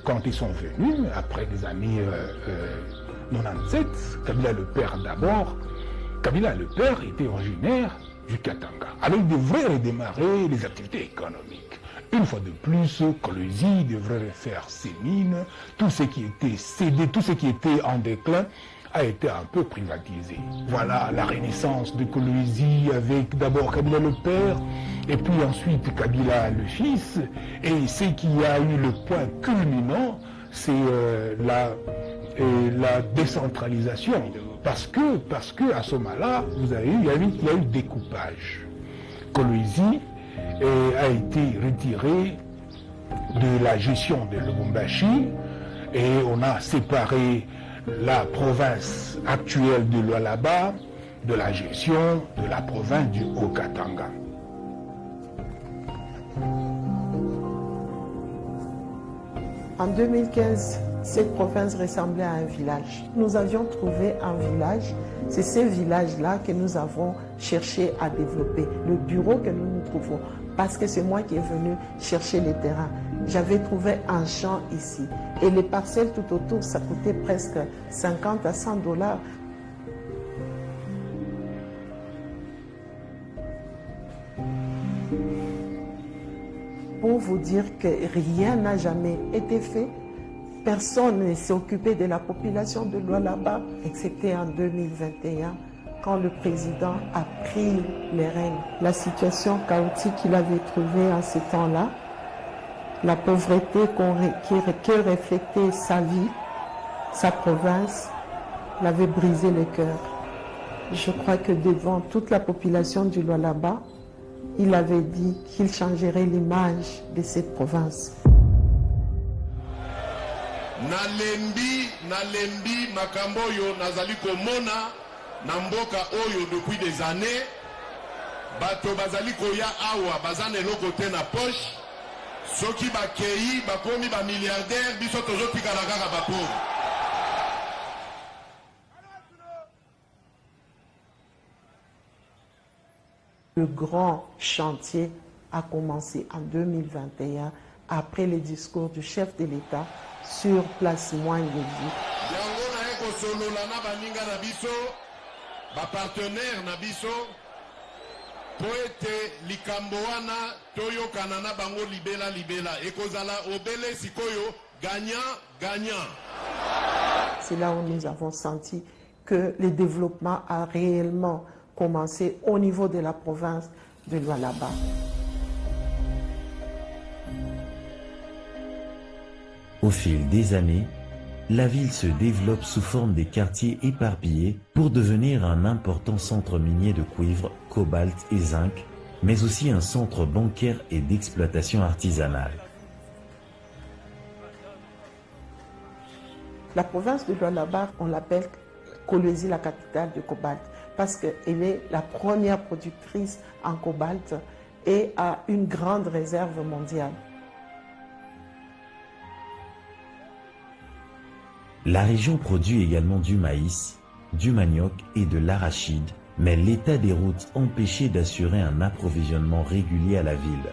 quand ils sont venus, après les années 97, Kabila le père d'abord, Kabila le père était originaire du Katanga. Alors il devrait redémarrer les activités économiques. Une fois de plus, Kolwezi devrait refaire ses mines. Tout ce qui était cédé, tout ce qui était en déclin a été un peu privatisé. Voilà la renaissance de Kolwezi avec d'abord Kabila le père, et puis ensuite Kabila le fils. Et ce qui a eu le point culminant, c'est la décentralisation. Parce que à ce moment-là, il y a eu découpage. Kolwezi a été retiré de la gestion de Lubumbashi et on a séparé la province actuelle de Lualaba de la gestion de la province du Haut-Katanga. En 2015, cette province ressemblait à un village. Nous avions trouvé un village. C'est ce village-là que nous avons cherché à développer. Le bureau que nous nous trouvons, parce que c'est moi qui est venu chercher les terrains. J'avais trouvé un champ ici. Et les parcelles tout autour, ça coûtait presque 50 à 100 $. Pour vous dire que rien n'a jamais été fait, personne ne s'est occupé de la population de Lualaba, excepté en 2021, quand le président a pris les rênes. La situation chaotique qu'il avait trouvée en ce temps-là, la pauvreté qui reflétait sa vie, sa province, l'avait brisé le cœur. Je crois que devant toute la population du Lualaba, il avait dit qu'il changerait l'image de cette province. Nalembi makambo oyo nazali komona na mboka oyo depuis des années. Bato bazali koya awa bazane eloko te na poche. Soki bakei bakomi ba milliardaire biso tozotikala kaka bapauvre. Le grand chantier a commencé en 2021 après le discours du chef de l'État sur Place Mwangezi. Yango na eko solola na baninga na biso, ba partenaire na biso, po ete likambo wana toyokana na bango libela ekozala obele sikoyo gagnant. C'est là où nous avons senti que le développement a réellement commencé au niveau de la province de Lualaba. Au fil des années, la ville se développe sous forme des quartiers éparpillés pour devenir un important centre minier de cuivre, cobalt et zinc, mais aussi un centre bancaire et d'exploitation artisanale. La province de Lualaba, on l'appelle Kolwezi, la capitale du cobalt, parce qu'elle est la première productrice en cobalt et a une grande réserve mondiale. La région produit également du maïs, du manioc et de l'arachide, mais l'état des routes empêchait d'assurer un approvisionnement régulier à la ville.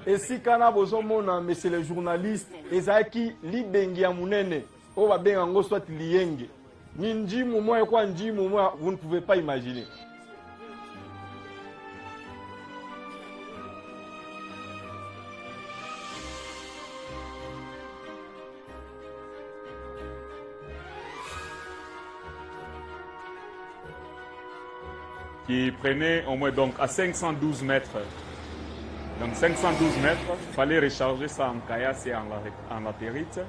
Et si kana bozomona monsieur le journaliste ezaki libengi ya munene o ba benga ngo soit liyenge ni njimu moya kwa njimu moya, vous ne pouvez pas imaginer. Qui prenait au moins donc à 512 mètres. Donc 512 mètres, il fallait recharger ça en caillasse et en latérite.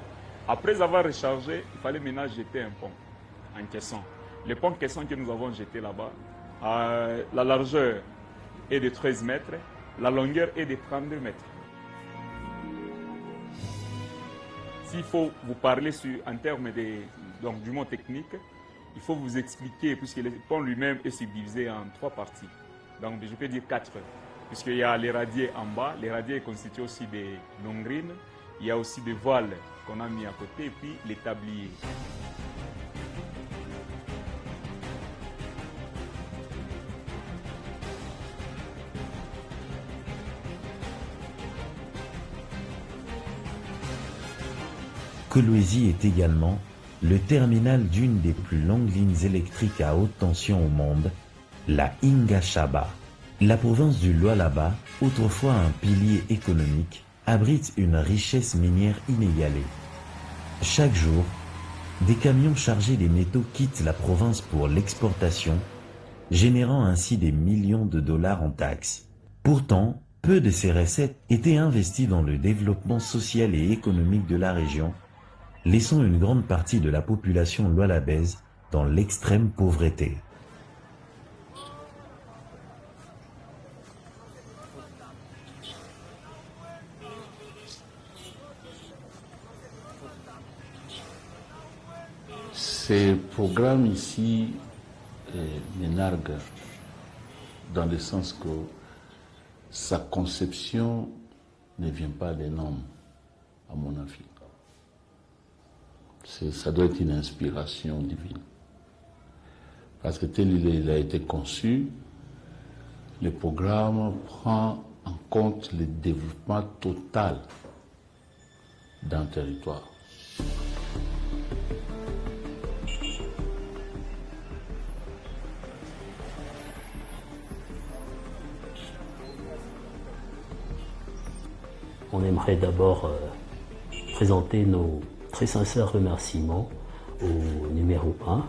Après avoir rechargé, il fallait maintenant jeter un pont en caisson. Le pont caisson que nous avons jeté là-bas, la largeur est de 13 mètres, la longueur est de 32 mètres. S'il faut vous parler en termes du mot technique, il faut vous expliquer, puisque le pont lui-même est subdivisé en 3 parties. Donc je peux dire 4. Puisqu'il y a les radiers en bas, les radiers constituent aussi des longrines, il y a aussi des voiles qu'on a mis à côté, et puis les tabliers. Kolwezi est également le terminal d'une des plus longues lignes électriques à haute tension au monde, la Ingashaba. La province du Lualaba, autrefois un pilier économique, abrite une richesse minière inégalée. Chaque jour, des camions chargés des métaux quittent la province pour l'exportation, générant ainsi des millions de dollars en taxes. Pourtant, peu de ces recettes étaient investies dans le développement social et économique de la région, laissant une grande partie de la population lualabaise dans l'extrême pauvreté. Ces programmes ici me narguent dans le sens que sa conception ne vient pas des normes, à mon avis. Ça doit être une inspiration divine. Parce que tel il a été conçu, le programme prend en compte le développement total d'un territoire. On aimerait d'abord présenter nos très sincères remerciements au numéro 1,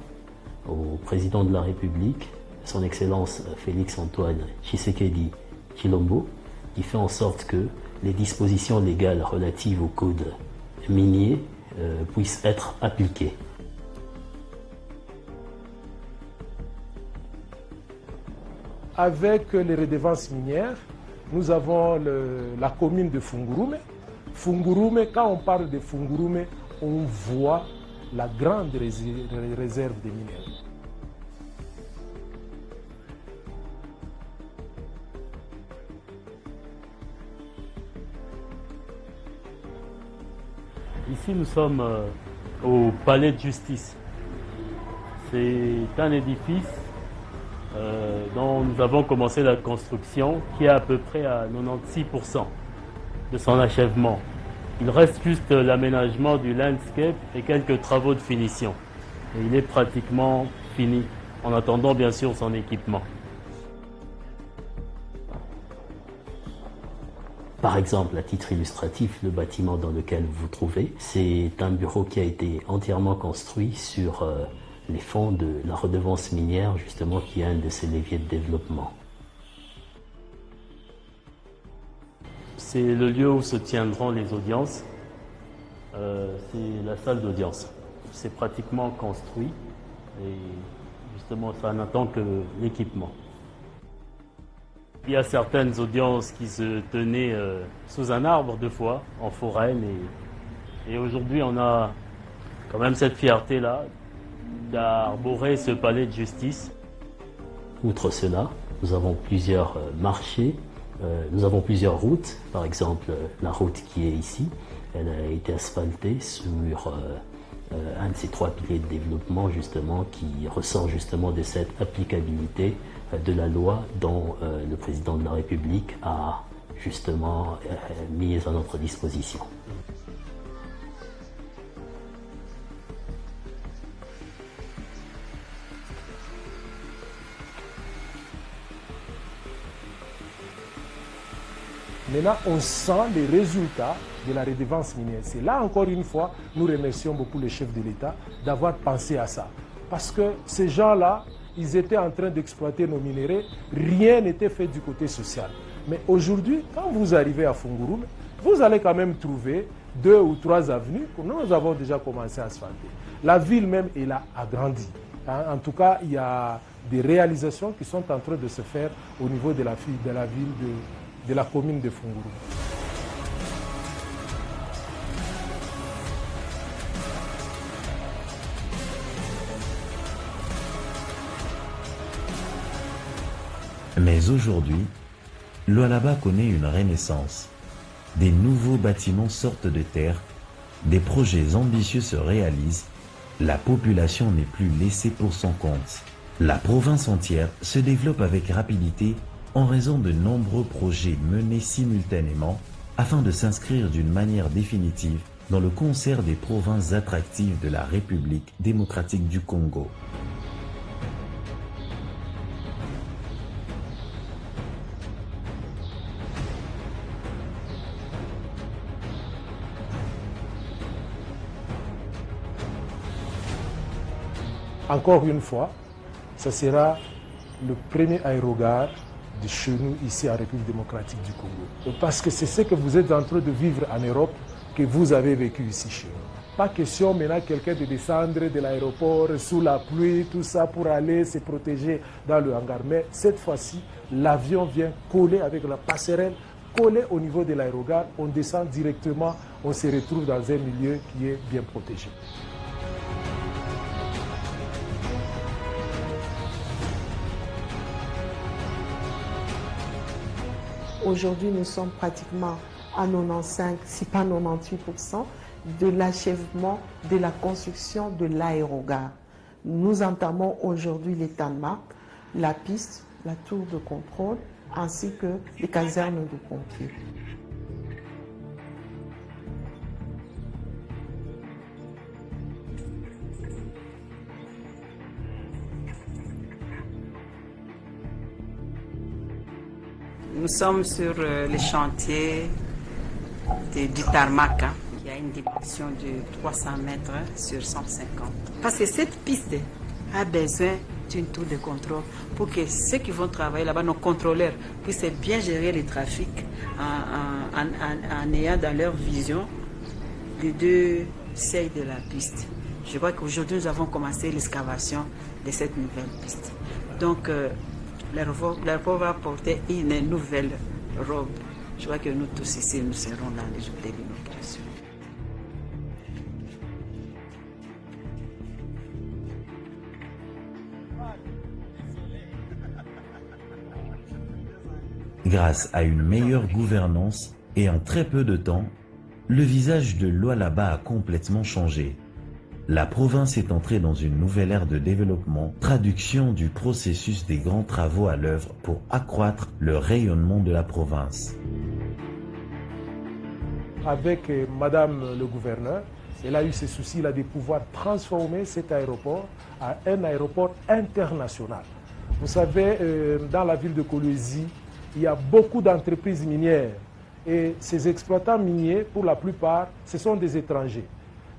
au président de la République, son Excellence Félix-Antoine Tshisekedi Tshilombo, qui fait en sorte que les dispositions légales relatives au code minier puissent être appliquées. Avec les redevances minières, nous avons la commune de Fungurume. Fungurume, quand on parle de Fungurume, on voit la grande réserve de minerais. Ici, nous sommes au palais de justice. C'est un édifice dont nous avons commencé la construction, qui est à peu près à 96% de son achèvement. Il reste juste l'aménagement du landscape et quelques travaux de finition. Et il est pratiquement fini, en attendant bien sûr son équipement. Par exemple, à titre illustratif, le bâtiment dans lequel vous vous trouvez, c'est un bureau qui a été entièrement construit sur les fonds de la redevance minière, justement, qui est un de ces leviers de développement. C'est le lieu où se tiendront les audiences. C'est la salle d'audience. C'est pratiquement construit et justement, ça n'attend que l'équipement. Il y a certaines audiences qui se tenaient sous un arbre deux fois, en forêt. Et aujourd'hui, on a quand même cette fierté-là d'arborer ce palais de justice. Outre cela, nous avons plusieurs marchés, nous avons plusieurs routes. Par exemple, la route qui est ici, elle a été asphaltée sur un de ces trois piliers de développement, justement, qui ressort justement de cette applicabilité de la loi dont le président de la République a justement mis à notre disposition. Maintenant, on sent les résultats de la redevance minière. C'est là, encore une fois, nous remercions beaucoup le chef de l'État d'avoir pensé à ça. Parce que ces gens-là, ils étaient en train d'exploiter nos minerais, rien n'était fait du côté social. Mais aujourd'hui, quand vous arrivez à Fungurume, vous allez quand même trouver 2 ou 3 avenues que nous avons déjà commencé à asphalter. La ville même, elle a agrandi. En tout cas, il y a des réalisations qui sont en train de se faire au niveau de la ville de la commune de Fungurume. Mais aujourd'hui, Lualaba connaît une renaissance. Des nouveaux bâtiments sortent de terre, des projets ambitieux se réalisent, la population n'est plus laissée pour son compte. La province entière se développe avec rapidité en raison de nombreux projets menés simultanément afin de s'inscrire d'une manière définitive dans le concert des provinces attractives de la République démocratique du Congo. Encore une fois, ce sera le premier aérogare de chez nous ici en République démocratique du Congo. Parce que c'est ce que vous êtes en train de vivre en Europe que vous avez vécu ici chez nous. Pas question maintenant quelqu'un de descendre de l'aéroport sous la pluie, tout ça pour aller se protéger dans le hangar. Mais cette fois-ci, l'avion vient coller avec la passerelle, coller au niveau de l'aérogare, on descend directement, on se retrouve dans un milieu qui est bien protégé. Aujourd'hui, nous sommes pratiquement à 95, si pas 98%, de l'achèvement de la construction de l'aérogare. Nous entamons aujourd'hui les tarmacs, la piste, la tour de contrôle, ainsi que les casernes de pompiers. Nous sommes sur les chantiers du tarmac, qui a une dimension de 300 mètres sur 150. Parce que cette piste a besoin d'une tour de contrôle pour que ceux qui vont travailler là-bas, nos contrôleurs, puissent bien gérer le trafic en ayant dans leur vision les deux seuils de la piste. Je crois qu'aujourd'hui, nous avons commencé l'excavation de cette nouvelle piste. Donc, l'aéroport va porter une nouvelle robe. Je crois que nous tous ici, nous serons là les jours de l'inauguration. Grâce à une meilleure gouvernance et en très peu de temps, le visage de Lualaba a complètement changé. La province est entrée dans une nouvelle ère de développement, traduction du processus des grands travaux à l'œuvre pour accroître le rayonnement de la province. Avec Madame le gouverneur, elle a eu ce souci-là de pouvoir transformer cet aéroport en un aéroport international. Vous savez, dans la ville de Kolwezi, il y a beaucoup d'entreprises minières et ces exploitants miniers, pour la plupart, ce sont des étrangers.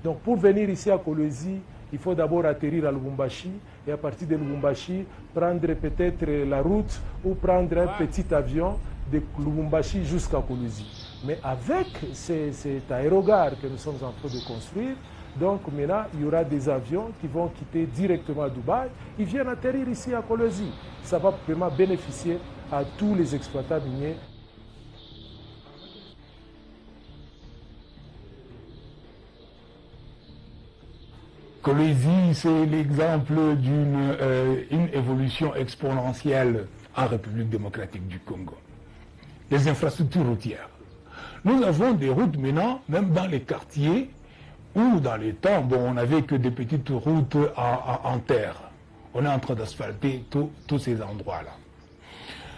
Donc pour venir ici à Kolwezi, il faut d'abord atterrir à Lubumbashi et à partir de Lubumbashi, prendre peut-être la route ou prendre un petit avion de Lubumbashi jusqu'à Kolwezi. Mais avec cet aérogare que nous sommes en train de construire, donc maintenant il y aura des avions qui vont quitter directement à Dubaï, ils viennent atterrir ici à Kolwezi. Ça va vraiment bénéficier à tous les exploitants miniers. Kolwezi, c'est l'exemple d'une évolution exponentielle en République démocratique du Congo. Les infrastructures routières. Nous avons des routes maintenant, même dans les quartiers, où dans les temps, on n'avait que des petites routes en terre. On est en train d'asphalter tous ces endroits-là.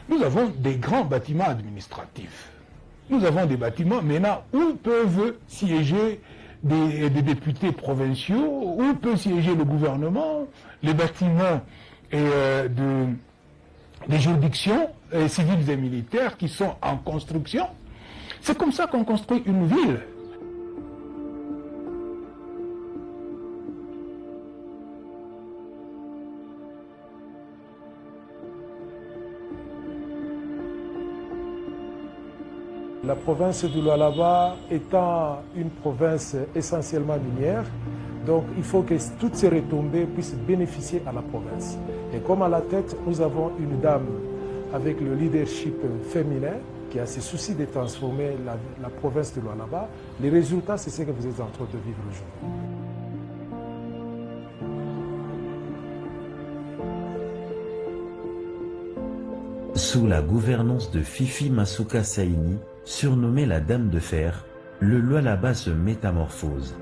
Nous avons des grands bâtiments administratifs. Nous avons des bâtiments maintenant où peuvent siéger des députés provinciaux, où peut siéger le gouvernement, les bâtiments des juridictions civiles et militaires qui sont en construction. C'est comme ça qu'on construit une ville. La province de Lualaba étant une province essentiellement minière, donc il faut que toutes ces retombées puissent bénéficier à la province. Et comme à la tête, nous avons une dame avec le leadership féminin qui a ce souci de transformer la province de Lualaba, les résultats, c'est ce que vous êtes en train de vivre aujourd'hui. Sous la gouvernance de Fifi Masuka Saini, surnommée la Dame de Fer, le Lualaba se métamorphose.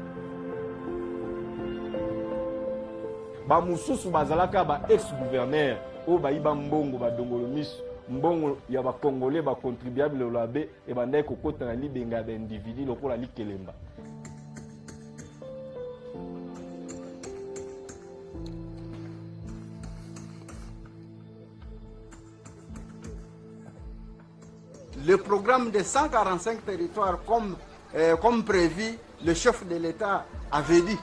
Bamususu bazalaka ba ex-gouverneur o bayiba mbongo badongolo miso mbongo ya ba congolais ba contribuable lolabe e bandai kokota na libenga ba individu lokola likelemba. le programme de 145 territoires comme prévu, le chef de l'État avait dit.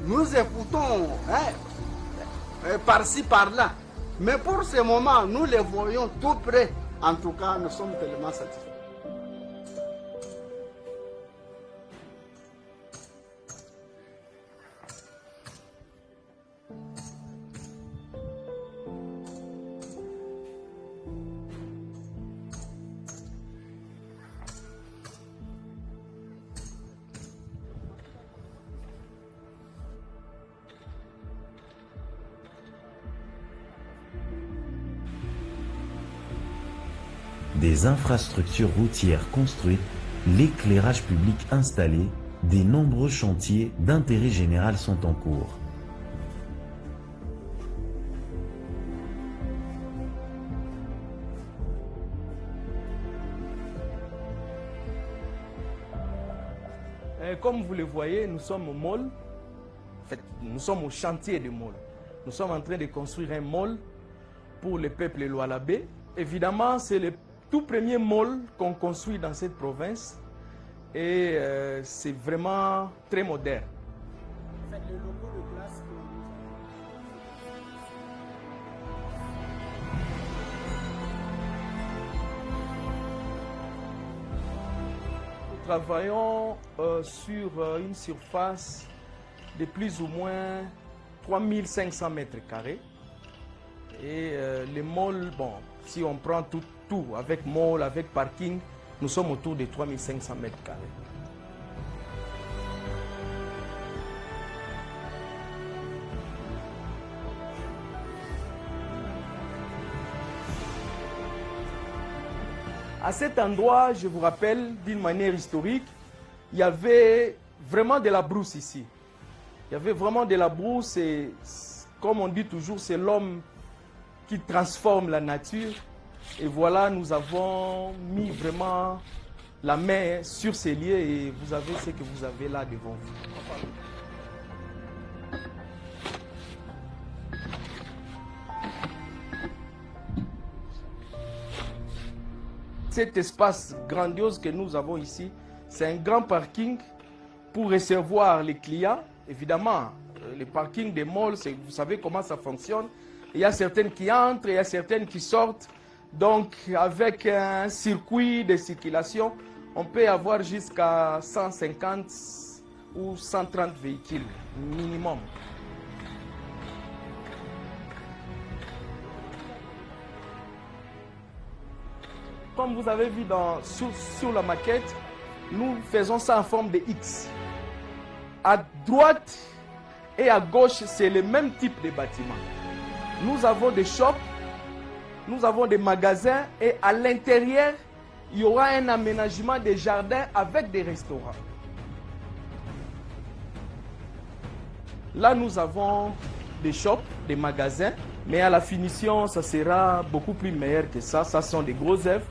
Nous écoutons par-ci, par-là. Mais pour ce moment, nous les voyons tout près. En tout cas, nous sommes tellement satisfaits. Des infrastructures routières construites, l'éclairage public installé, des nombreux chantiers d'intérêt général sont en cours. Comme vous le voyez, nous sommes au mall. En fait, nous sommes au chantier du mall. Nous sommes en train de construire un mall pour le peuple Lualabé. Évidemment, c'est le tout premier mall qu'on construit dans cette province et c'est vraiment très moderne. En fait, le logo de classe nous travaillons sur une surface de plus ou moins 3500 mètres carrés et les malls, bon, si on prend tout avec mall, avec parking, nous sommes autour de 3500 mètres carrés. À cet endroit, je vous rappelle, d'une manière historique, il y avait vraiment de la brousse ici. Il y avait vraiment de la brousse et, comme on dit toujours, c'est l'homme qui transforme la nature. Et voilà, nous avons mis vraiment la main sur ces lieux et vous avez ce que vous avez là devant vous. Cet espace grandiose que nous avons ici, c'est un grand parking pour recevoir les clients. Évidemment, le parking des malls, vous savez comment ça fonctionne. Il y a certaines qui entrent, il y a certaines qui sortent. Donc, avec un circuit de circulation, on peut avoir jusqu'à 150 ou 130 véhicules minimum. Comme vous avez vu sur la maquette, nous faisons ça en forme de X. À droite et à gauche, c'est le même type de bâtiment. Nous avons des shops, nous avons des magasins et à l'intérieur, il y aura un aménagement des jardins avec des restaurants. Là, nous avons des shops, des magasins, mais à la finition, ça sera beaucoup plus meilleur que ça. Ça sont des gros œuvres.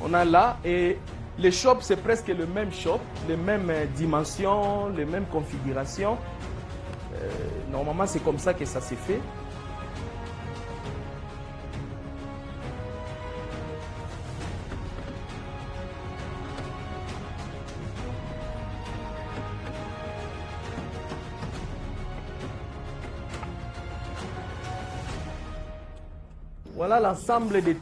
On a là, et les shops, c'est presque le même shop, les mêmes dimensions, les mêmes configurations. Normalement, c'est comme ça que ça s'est fait. Voilà l'ensemble de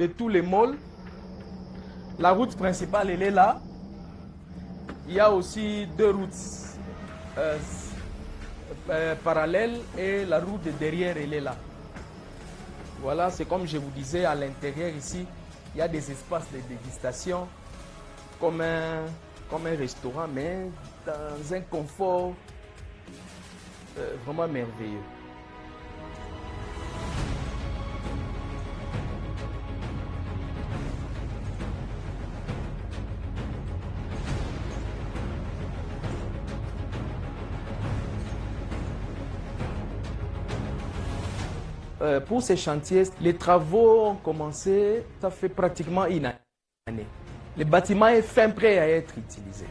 tous les malls. La route principale, elle est là. Il y a aussi deux routes parallèles et la route de derrière, elle est là. Voilà, c'est comme je vous disais, à l'intérieur ici, il y a des espaces de dégustation comme un restaurant, mais dans un confort vraiment merveilleux. Pour ces chantiers, les travaux ont commencé, ça fait pratiquement une année. Le bâtiment est fin prêt à être utilisé.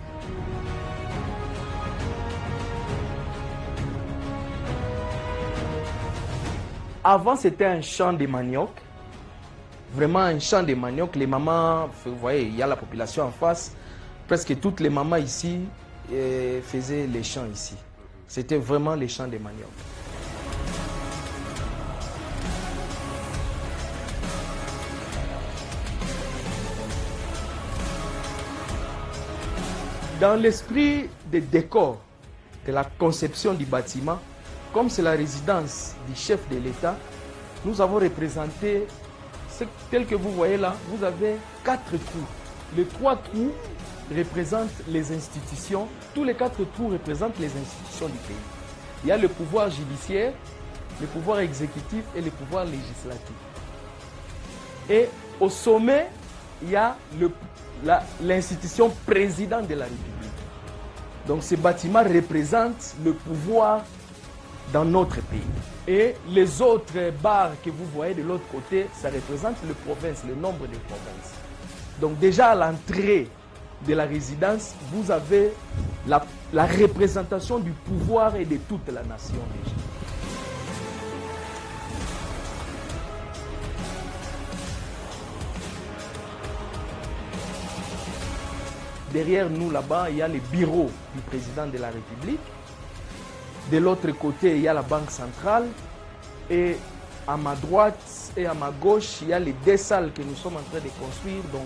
Avant, c'était un champ de manioc. vraiment un champ de manioc. Les mamans, vous voyez, il y a la population en face. Presque toutes les mamans ici faisaient les champs ici. C'était vraiment les champs de manioc. Dans l'esprit des décors, de la conception du bâtiment, comme c'est la résidence du chef de l'État, nous avons représenté, tel que vous voyez là, vous avez 4 trous. Les 3 trous représentent les institutions, tous les 4 trous représentent les institutions du pays. Il y a le pouvoir judiciaire, le pouvoir exécutif et le pouvoir législatif. Et au sommet, il y a l'institution président de la République. Donc ce bâtiment représente le pouvoir dans notre pays. Et les autres barres que vous voyez de l'autre côté, ça représente les provinces, le nombre de provinces. Donc déjà à l'entrée de la résidence, vous avez la représentation du pouvoir et de toute la nation déjà. Derrière nous, là-bas, il y a le bureau du président de la République. De l'autre côté, il y a la Banque centrale. Et à ma droite et à ma gauche, il y a les 2 salles que nous sommes en train de construire. Donc,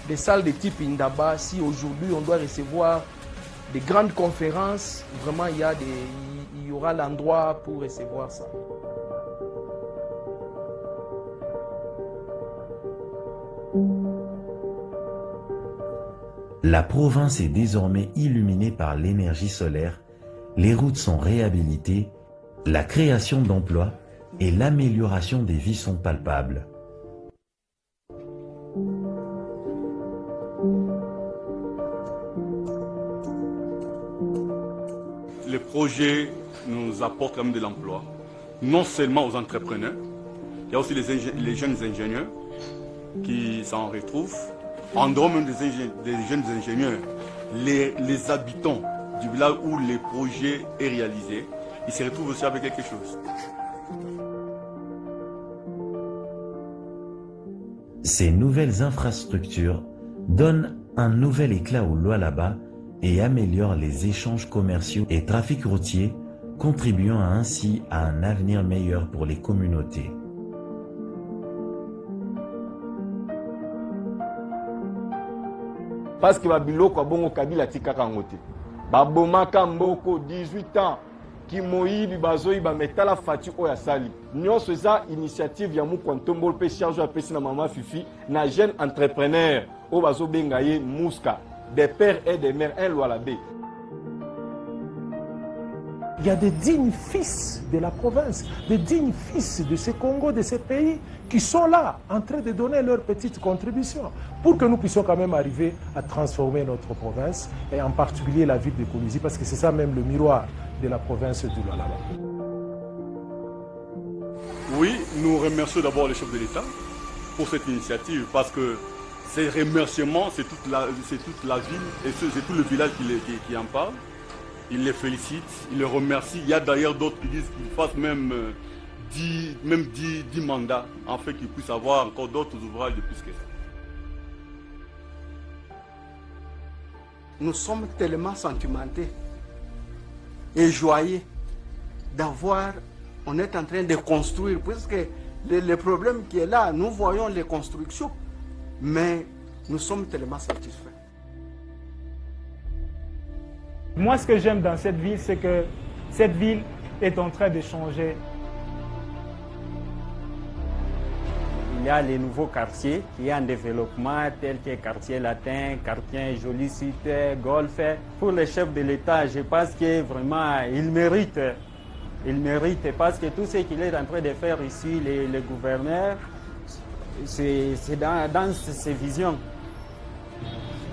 des salles de type Indaba. Si aujourd'hui, on doit recevoir des grandes conférences, vraiment, il y aura l'endroit pour recevoir ça. La province est désormais illuminée par l'énergie solaire, les routes sont réhabilitées, la création d'emplois et l'amélioration des vies sont palpables. Les projets nous apportent quand même de l'emploi, non seulement aux entrepreneurs, il y a aussi les jeunes ingénieurs qui s'en retrouvent. En dehors même des jeunes ingénieurs, les habitants du village où le projet est réalisé, ils se retrouvent aussi avec quelque chose. Ces nouvelles infrastructures donnent un nouvel éclat au Lualaba et améliorent les échanges commerciaux et trafic routier, contribuant ainsi à un avenir meilleur pour les communautés. Parce que Babiloko bongo Kabila tikaka ngote. Babomaka mboko 18 ans ki moyibi bazoyi ba metala fati oya sali. Nyonso eza initiative ya Mukwantombo pe charge a pesi na mama Fifi na jeune entrepreneur o bazo benga ye Mouska, des pères et des mères un Lualaba. Il y a des dignes fils de la province, des dignes fils de ce Congo, de ces pays, qui sont là, en train de donner leur petite contribution, pour que nous puissions quand même arriver à transformer notre province, et en particulier la ville de Koulouzi, parce que c'est ça même le miroir de la province du Lualaba. Oui, nous remercions d'abord le chef de l'État pour cette initiative, parce que ces remerciements, c'est toute la ville, et c'est tout le village qui en parle. Il les félicite, il les remercie. Il y a d'ailleurs d'autres qui disent qu'ils fassent même 10 mandats, en fait qu'ils puissent avoir encore d'autres ouvrages de plus que ça. Nous sommes tellement sentimentés et joyeux d'avoir, on est en train de construire, puisque le problème qui est là, nous voyons les constructions, mais nous sommes tellement satisfaits. Moi, ce que j'aime dans cette ville, c'est que cette ville est en train de changer. Il y a les nouveaux quartiers qui sont en développement, tels que quartier latin, quartier joli site, golf. Pour les chefs de l'État, je pense que vraiment, ils méritent. Ils méritent parce que tout ce qu'il est en train de faire ici, le gouverneur, c'est dans ses visions,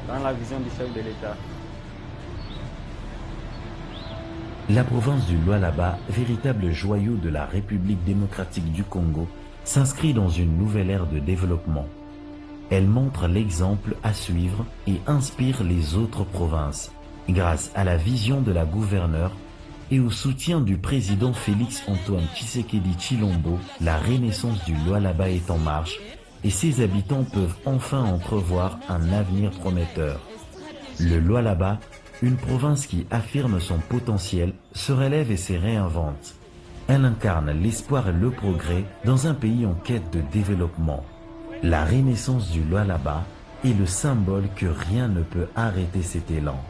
dans la vision du chef de l'État. La province du Lualaba, véritable joyau de la République démocratique du Congo, s'inscrit dans une nouvelle ère de développement. Elle montre l'exemple à suivre et inspire les autres provinces, grâce à la vision de la gouverneure et au soutien du président Félix Antoine Tshisekedi Tshilombo. La renaissance du Lualaba est en marche et ses habitants peuvent enfin entrevoir un avenir prometteur. Le Lualaba, une province qui affirme son potentiel, se relève et se réinvente. Elle incarne l'espoir et le progrès dans un pays en quête de développement. La renaissance du Lualaba est le symbole que rien ne peut arrêter cet élan.